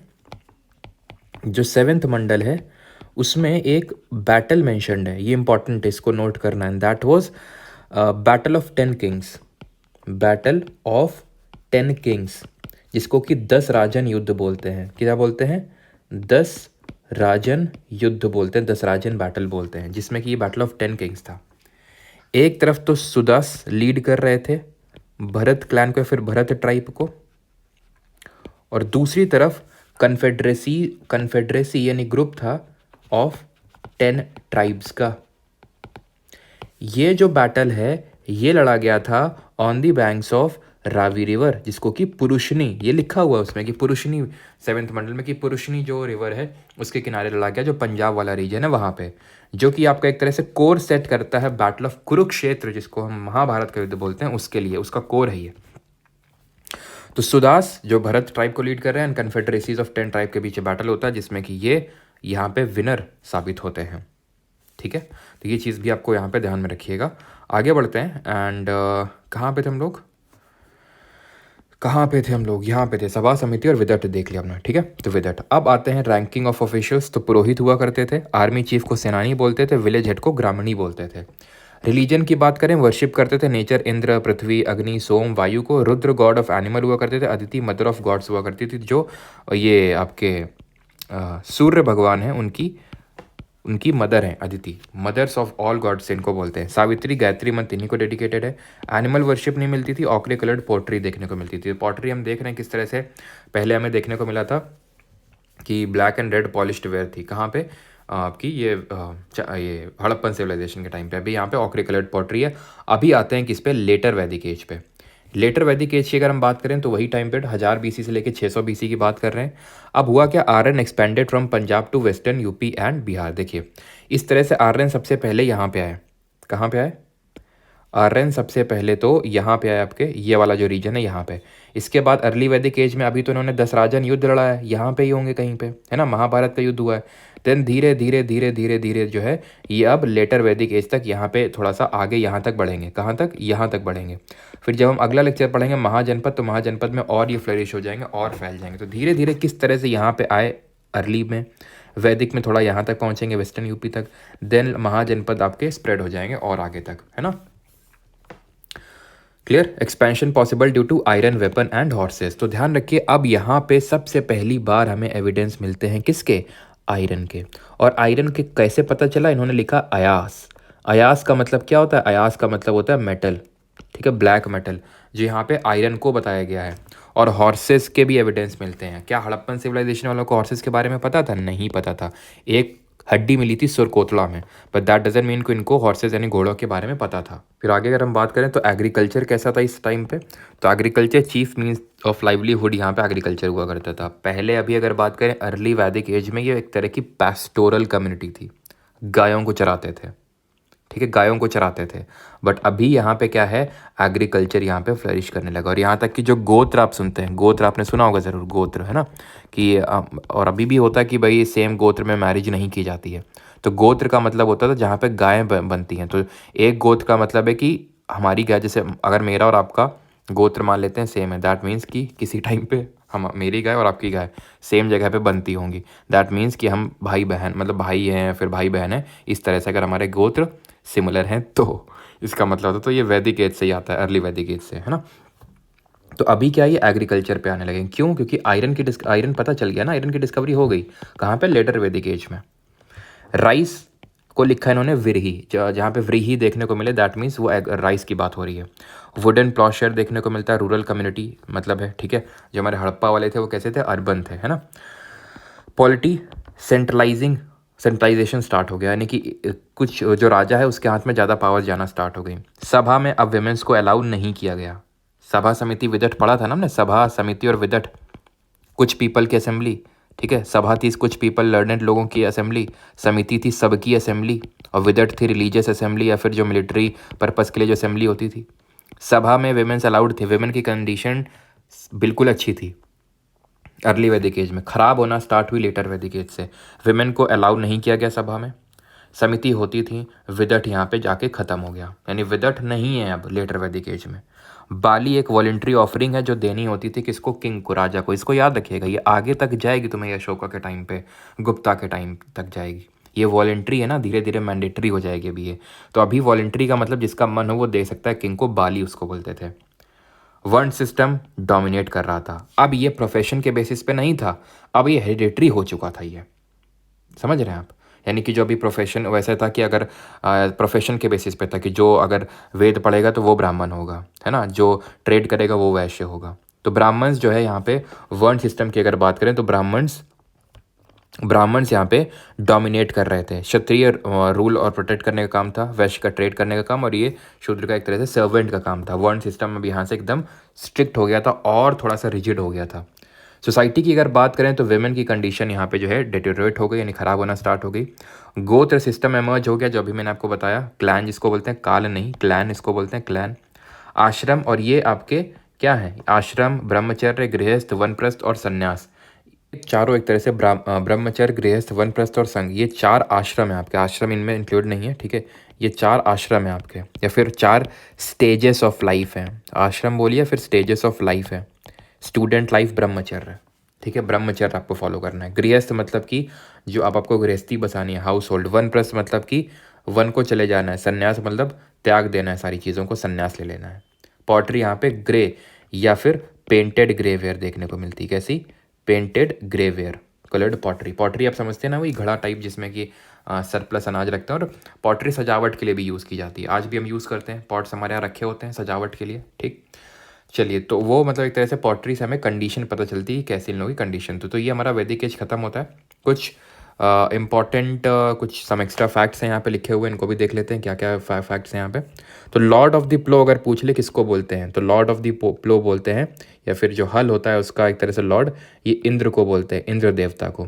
जो 7th मंडल है उसमें एक बैटल मेंशन्ड है, ये इंपॉर्टेंट है, इसको नोट करना है। That was battle of 10 Kings, battle of 10 Kings, जिसको कि 10 राजन युद्ध बोलते हैं। क्या बोलते हैं, 10 राजन युद्ध बोलते हैं, 10 राजन बैटल बोलते हैं, जिसमें कि ये बैटल ऑफ 10 किंग्स था। एक तरफ तो सुदास लीड कर रहे थे भरत क्लैन को, फिर भरत ट्राइब को, और दूसरी तरफ कन्फेडरेसी यानी ग्रुप था ऑफ 10 ट्राइब्स का। ये जो बैटल है ये लड़ा गया था on the banks of Ravi river, जिसको कि पुरुषनी, ये लिखा हुआ है उसमें कि पुरुषनी 7th मंडल में कि पुरुषनी जो रिवर है उसके किनारे लड़ा गया, जो पंजाब वाला रीजन है वहाँ पे, जो कि आपका एक तरह से कोर सेट करता है बैटल ऑफ कुरुक्षेत्र, जिसको हम महाभारत का युद्ध बोलते हैं, उसके लिए उसका कोर है ये। तो सुदास जो भरत ट्राइब को लीड कर रहे हैं, एंड कन्फेडरेसीज ऑफ 10 ट्राइब के बीच बैटल होता है, जिसमें कि ये यहाँ पे विनर साबित होते हैं। ठीक है, तो ये चीज़ भी आपको यहाँ पे ध्यान में रखिएगा। आगे बढ़ते हैं, एंड कहाँ पे थे हम लोग, यहाँ पे थे, सभा समिति और विदट देख लिया हमने। ठीक है, तो विदट। अब आते हैं रैंकिंग ऑफ ऑफिशियल्स। तो पुरोहित हुआ करते थे, आर्मी चीफ को सेनानी बोलते थे, विलेज हेड को ग्रामीणी बोलते थे। रिलीजन की बात करें, वर्शिप करते थे नेचर, इंद्र, पृथ्वी, अग्नि, सोम, वायु को। रुद्र गॉड ऑफ एनिमल हुआ करते थे, अदिति मदर ऑफ गॉड्स हुआ करती थी, जो ये आपके सूर्य भगवान हैं उनकी मदर हैं Aditi, mothers of all gods इनको बोलते हैं। सावित्री, गायत्री मंत्र इन्हीं को डेडिकेटेड है। एनिमल वर्शिप नहीं मिलती थी, ऑकरे कलर्ड पोट्री देखने को मिलती थी। पोट्री हम देख रहे हैं किस तरह से, पहले हमें देखने को मिला था कि black and red polished where थी, कहाँ पे आपकी ये हड़प्पन सिविलाइजेशन के टाइम पे। अभी यहाँ पे ऑकरे कलर्ड पॉटरी है। अभी आते हैं किस पे, लेटर वैदिक एज पे। लेटर वैदिक एज की अगर हम बात करें तो वही टाइम पीरियड 1000 BC से लेकर 600 BC की बात कर रहे हैं। अब हुआ क्या, Aryan expanded from Punjab to western UP and Bihar. देखिए इस तरह से आर्यन सबसे पहले यहाँ पे आए, कहाँ पे आए, आर्यन सबसे पहले तो यहाँ पे आए, आपके ये वाला जो रीजन है यहाँ पे। इसके बाद अर्ली वैदिक एज में अभी तो इन्होंने 10 राजन युद्ध लड़ा है, यहाँ पे ही होंगे कहीं पे, है ना, महाभारत का युद्ध हुआ है। देन धीरे धीरे धीरे धीरे धीरे जो है ये अब लेटर वैदिक एज तक यहाँ पे थोड़ा सा आगे यहाँ तक बढ़ेंगे, कहाँ तक, यहाँ तक बढ़ेंगे। फिर जब हम अगला लेक्चर पढ़ेंगे महाजनपद, तो महाजनपद में और ये फ्लरिश हो जाएंगे और फैल जाएंगे। तो धीरे धीरे किस तरह से यहाँ पे आए अर्ली में, वैदिक में थोड़ा यहाँ तक पहुँचेंगे वेस्टर्न यूपी तक, देन महाजनपद आपके स्प्रेड हो जाएंगे और आगे तक, है ना। Clear, expansion possible due to iron weapon and horses. तो ध्यान रखिए, अब यहाँ पे सबसे पहली बार हमें एविडेंस मिलते हैं किसके, आयरन के। और आयरन के कैसे पता चला, इन्होंने लिखा अयास। अयास का मतलब क्या होता है, अयास का मतलब होता है मेटल, ठीक है, ब्लैक मेटल, जो यहाँ पे आयरन को बताया गया है। और हॉर्सेस के भी एविडेंस मिलते हैं। क्या हड़प्पन सिविलाइजेशन वालों को हॉर्सेस के बारे में पता था, नहीं पता था। एक हड्डी मिली थी सुरकोतला में, बट दैट डजंट मीन को इनको हॉर्सेस यानी घोड़ों के बारे में पता था। फिर आगे अगर हम बात करें तो एग्रीकल्चर कैसा था इस टाइम पे, तो agriculture chief means of livelihood, यहाँ पे एग्रीकल्चर हुआ करता था पहले। अभी अगर बात करें अर्ली वैदिक एज में, ये एक तरह की पैस्टोरल कम्युनिटी थी, गायों को चराते थे, ठीक है, गायों को चराते थे। बट अभी यहाँ पे क्या है, एग्रीकल्चर यहाँ पे फ्लरिश करने लगा। और यहाँ तक कि जो गोत्र आप सुनते हैं, गोत्र आपने सुना होगा ज़रूर, गोत्र, है ना, कि और अभी भी होता है कि भाई सेम गोत्र में मैरिज नहीं की जाती है। तो गोत्र का मतलब होता था जहाँ पे गायें बनती हैं। तो एक गोत्र का मतलब है कि हमारी गाय, जैसे अगर मेरा और आपका गोत्र मान लेते हैं सेम है, दैट मीन्स कि किसी टाइम पे हम, मेरी गाय और आपकी गाय सेम जगह पे बनती होंगी, दैट मीन्स कि हम भाई बहन, मतलब भाई हैं फिर भाई बहन हैं। इस तरह से अगर हमारे गोत्र सिमिलर हैं तो इसका मतलब होता है, तो ये वैदिक एज से ही आता है, अर्ली वैदिक एज से, है ना। तो अभी क्या ये एग्रीकल्चर पे आने लगे, क्यों, क्योंकि आयरन पता चल गया ना, आयरन की डिस्कवरी हो गई। कहाँ पे, लेटर वैदिक एज में। राइस को लिखा है इन्होंने विरही, जहाँ पे व्रीही देखने को मिले, दैट मीन्स वो राइस की बात हो रही है। वुडन प्लॉशर देखने को मिलता है, रूरल कम्युनिटी मतलब है, ठीक है। जो हमारे हड़प्पा वाले थे वो कैसे थे, अर्बन थे, है ना। पॉलिटी सेंट्रलाइजेशन स्टार्ट हो गया, यानी कि कुछ जो राजा है उसके हाथ में ज़्यादा पावर जाना स्टार्ट हो गई। सभा में अब विमेंस को अलाउ नहीं किया गया। सभा समिति विदट पढ़ा था ना हमने, सभा समिति और विदट, कुछ पीपल की असेंबली, ठीक है। सभा थी कुछ पीपल लर्नेड लोगों की असेंबली, समिति थी सबकी असेंबली, और विदट थी रिलीजियस असेंबली या फिर जो मिलिट्री पर्पस के लिए जो असेंबली होती थी। सभा में विमेंस अलाउड थे, विमेन की कंडीशन बिल्कुल अच्छी थी। अर्ली वैदिक एज में ख़राब होना स्टार्ट हुई लेटर वैदिक एज से। विमेन को अलाउ नहीं किया गया सभा में। समिति होती थी, विदट यहाँ पे जाके ख़त्म हो गया, यानी विदट नहीं है अब लेटर वैदिक एज में। बाली एक वॉलेंट्री ऑफरिंग है जो देनी होती थी किसको, किंग को, राजा को। इसको याद रखिएगा, ये आगे तक जाएगी तुम्हें, ये अशोका के टाइम पे, गुप्ता के टाइम तक जाएगी। ये वॉलेंट्री है ना, धीरे धीरे मैंडेटरी हो जाएगी अभी ये। तो अभी वॉलेंट्री का मतलब जिसका मन हो वो दे सकता है, किंग को बाली उसको बोलते थे। वर्ण सिस्टम डोमिनेट कर रहा था। अब ये प्रोफेशन के बेसिस पे नहीं था, अब ये हेरिडेटरी हो चुका था, ये समझ रहे हैं आप। यानी कि जो अभी प्रोफेशन वैसा था कि अगर प्रोफेशन के बेसिस पे था कि जो अगर वेद पढ़ेगा तो वो ब्राह्मण होगा, है ना, जो ट्रेड करेगा वो वैश्य होगा। तो ब्राह्मण्स जो है यहाँ पे वर्ण सिस्टम की अगर बात करें तो ब्राह्मण्स ब्राह्मण्स यहाँ पे डोमिनेट कर रहे थे। क्षत्रिय रूल और प्रोटेक्ट करने का काम था, वैश्य का ट्रेड करने का काम, और ये शूद्र का एक तरह से सर्वेंट का काम था। वर्ण सिस्टम अब यहाँ से एकदम स्ट्रिक्ट हो गया था और थोड़ा सा रिजिड हो गया था। सोसाइटी की अगर बात करें तो वेमेन की कंडीशन यहाँ पे जो है डिटेरियोरेट हो गई, यानी खराब होना स्टार्ट हो गई। गोत्र सिस्टम एमर्ज हो गया, जो अभी मैंने आपको बताया। क्लैन जिसको बोलते हैं, काल नहीं, क्लैन इसको बोलते हैं, क्लैन। आश्रम, और ये आपके क्या है, आश्रम, ब्रह्मचर्य, गृहस्थ, वनप्रस्थ और संन्यास, चारों एक तरह से ब्रह्मचर्य, गृहस्थ, वनप्रस्थ और संघ, ये 4 आश्रम है आपके। आश्रम इनमें इंक्लूड नहीं है, ठीक है। ये 4 आश्रम है आपके, या फिर 4 स्टेजेस ऑफ लाइफ हैं। आश्रम बोलिए, फिर स्टेजेस ऑफ लाइफ है। स्टूडेंट लाइफ ब्रह्मचर्य, ठीक है, ब्रह्मचर्य आपको फॉलो करना है। गृहस्थ मतलब कि जो आपको गृहस्थी बसानी है, हाउस होल्ड। वनप्रस्थ मतलब कि वन को चले जाना है। संन्यास मतलब त्याग देना है, सारी चीज़ों को संन्यास ले लेना है। पॉटरी यहाँ पे ग्रे या फिर पेंटेड ग्रेवेयर देखने को मिलती है। कैसी? Painted grey ware, coloured pottery. Pottery आप समझते हैं ना, वही घड़ा टाइप जिसमें कि सरप्लस अनाज रखते हैं, और पॉटरी सजावट के लिए भी यूज़ की जाती है। आज भी हम यूज़ करते हैं, पॉट्स हमारे यहाँ रखे होते हैं सजावट के लिए, ठीक। चलिए, तो वो मतलब एक तरह से पॉटरी से हमें कंडीशन पता चलती है कैसी इन लोगों की कंडीशन। तो ये हमारा वैदिक एज खत्म होता है। कुछ इम्पॉर्टेंट कुछ सम एक्स्ट्रा फैक्ट्स हैं यहाँ पे लिखे हुए, इनको भी देख लेते हैं क्या क्या फैक्ट्स हैं यहाँ पे। तो लॉर्ड ऑफ द प्लो अगर पूछ ले किसको बोलते हैं, तो लॉर्ड ऑफ द प्लो बोलते हैं, या फिर जो हल होता है उसका एक तरह से लॉर्ड, ये इंद्र को बोलते हैं, इंद्र देवता को।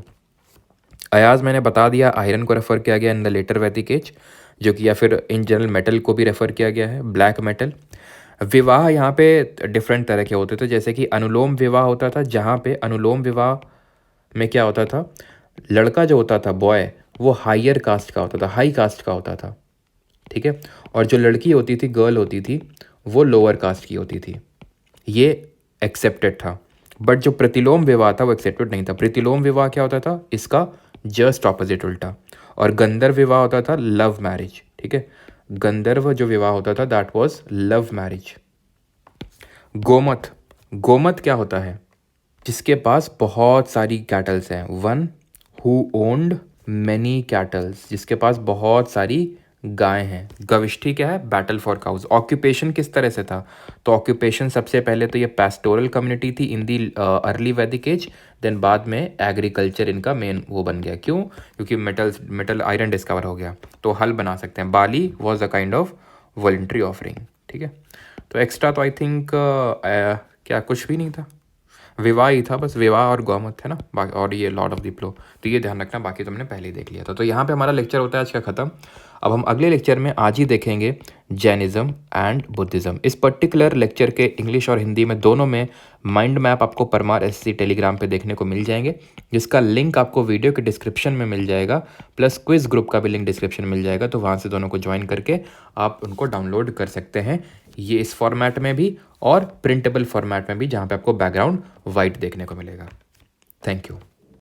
अयाज मैंने बता दिया, आयरन को रेफर किया गया इन द लेटर वैदिक एज, जो कि या फिर इन जनरल मेटल को भी रेफर किया गया है, ब्लैक मेटल। विवाह यहाँ पे डिफरेंट तरह के होते थे, जैसे कि अनुलोम विवाह होता था, जहाँ पे अनुलोम विवाह में क्या होता था, लड़का जो होता था बॉय, वो हायर कास्ट का होता था, हाई कास्ट का होता था, ठीक है। और जो लड़की होती थी, गर्ल होती थी, वो लोअर कास्ट की होती थी। ये एक्सेप्टेड था। बट जो प्रतिलोम विवाह था वो एक्सेप्टेड नहीं था। प्रतिलोम विवाह क्या होता था, इसका जस्ट ऑपोजिट उल्टा। और गंधर्व विवाह होता था लव मैरिज, ठीक है। गंधर्व जो विवाह होता था that was love marriage. Gomat, Gomat क्या होता है, जिसके पास बहुत सारी कैटल्स हैं। One who owned many kettles, जिसके पास बहुत सारी गाय हैं। गविष्ठी क्या है, बैटल फॉर काउज। ऑक्यूपेशन किस तरह से था, तो ऑक्यूपेशन सबसे पहले तो ये पैस्टोरल कम्युनिटी थी इन दी अर्ली वैदिक एज, देन बाद में एग्रीकल्चर इनका मेन वो बन गया। क्यों? क्योंकि मेटल आयरन डिस्कवर हो गया, तो हल बना सकते हैं। Bali was a kind of voluntary offering, ठीक है। तो एक्स्ट्रा तो आई थिंक क्या कुछ भी नहीं था, विवाह ही था बस, विवाह और गौमत है ना, और ये लॉर्ड ऑफ द प्लो, तो ये ध्यान रखना, बाकी तुमने पहले ही देख लिया था। तो यहाँ पे हमारा लेक्चर होता है आज का ख़त्म। अब हम अगले लेक्चर में आज ही देखेंगे जैनिज़्म एंड बुद्धिज़्म। इस पर्टिकुलर लेक्चर के इंग्लिश और हिंदी में दोनों में माइंड मैप आपको परमार एससी टेलीग्राम पे देखने को मिल जाएंगे, जिसका लिंक आपको वीडियो के डिस्क्रिप्शन में मिल जाएगा, प्लस क्विज ग्रुप का भी लिंक डिस्क्रिप्शन में मिल जाएगा। तो वहाँ से दोनों को ज्वाइन करके आप उनको डाउनलोड कर सकते हैं, ये इस फॉर्मेट में भी और प्रिंटेबल फॉर्मेट में भी, जहाँ पे आपको बैकग्राउंड वाइट देखने को मिलेगा। Thank you.